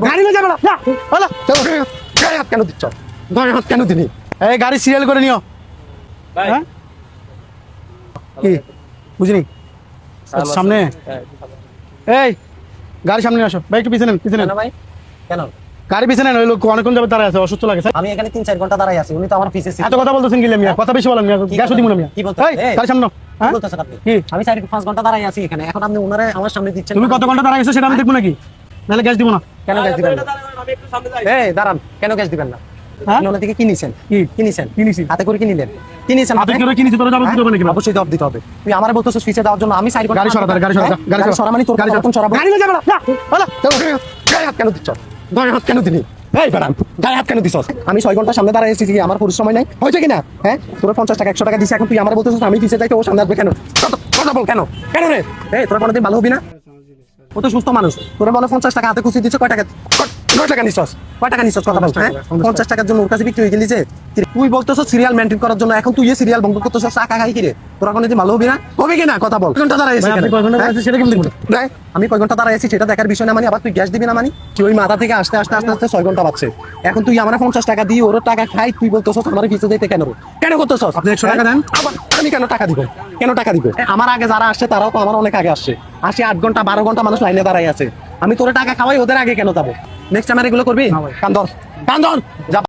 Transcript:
গাড়ি নিয়ে যাবে না বলো গাড়ি হাত কেন দিচ্ছ গাড়ি হাত কেন দিনি এই গাড়ি সিরিয়াল করে নিও হ্যাঁ কি বুঝিনি সামনে এই গাড়ি সামনে আসো ভাই একটু পিছনে পিছনে ভাই কেন গাড়ি পিছনে ওই লোক অনেকক্ষণ যাবে দাঁড়ায় আছে অসুস্থ লাগে আমি এখানে 3-4 ঘন্টা দাঁড়াই আছি উনি তো আমার পিছে এত কথা বলতেছেন কি মিয়া কথা বেশি বলেন মিয়া গ্যাস দিমু না মিয়া কি বলতে এই গাড়ি সামনে হ্যাঁ বলতেছেন আপনি কি আমি 4-5 ঘন্টা দাঁড়াই আছি এখানে এখন আপনি ওনারে আমার সামনে দিচ্ছেন তুমি কত ঘন্টা দাঁড়ায় আছো সেটা আমি দেখবো নাকি নাহলে গ্যাস দিব না কেন গ্যাস দিবেন না এই দাঁড়ান কেন গ্যাস দিবেন না হ্যাঁ? আপনি ওনার থেকে কি নিছেন কি নিছেন কি নিছি? হাতে করে কি নিলেন কি নিছেন হাতে করে কিনেছি তোরা যাবো দিতে হবে নাকি অবশ্যই জবাব দিতে হবে তুই আমারে বলতেছিস ফিসে দেওয়ার জন্য আমি 4 ঘন্টা গাড়ি সরা গাড়ি সরা গাড়ি সরা মানে তোর গাড়ি কথা সরাবো গাড়ি নিয়ে যাবে না বলো গাড়ি হাত কেন দিচ্ছ গাড়ি হাত কেন দিনি এই বেড়ান গাড়ি হাত কেন দিছস আমি 6 ঘন্টা সামনে দাঁড়াই আছি কি আমার পরিশ্রম নাই হয়েছে কিনা হ্যাঁ তোর 50 টাকা 100 টাকা দিছি এখন তুই আমারে বলতেছিস আমি ফিসে যাইতে ও সামনে আসবে কেন কথা বল কেন কেন রে এই তোর কোনদিন ভালো হবি না ও তো সুস্থ মানুষ তোর বলে 50 টাকা হাতে খুশি দিছ কয় টাকা নিছস কয় টাকা নিছস কথা বল হ্যাঁ 50 টাকার জন্য ওর কাছে বিক্রি হয়ে গেলি যে তুই বলতেছ সিরিয়াল মেইনটেইন করার জন্য এখন তুই এই সিরিয়াল ভঙ্গ করতেছ টাকা খাই কি রে তোরা কোনদিন ভালো হবি না হবে কিনা কথা বল ঘন্টা দাঁড়াই আছি সেটা কেমন দেখবো আমি কয় ঘন্টা দাঁড়াই আছি সেটা দেখার বিষয় না মানে আবার তুই গ্যাস দিবি না মানে তুই ওই মাথা থেকে আসতে আসতে আসতে আসতে 6 ঘন্টা বাজছে এখন তুই আমার 50 টাকা দিয়ে ওর টাকা খাই তুই বলতেছস আমার পিছে যেতে কেন কেন করতেছস আপনি 100 টাকা দেন আবার আমি কেন টাকা দিব কেন টাকা দিব আমার আগে যারা আসছে তারাও তো আমার অনেক আগে আসছে 8 ঘন্টা 12 ঘন্টা মানুষ লাইনে দাঁড়াই আছে আমি তোর টাকা খাওয়াই ওদের আগে কেন যাবো নেক্সট টাইম আর এগুলো করবি কান্দর যা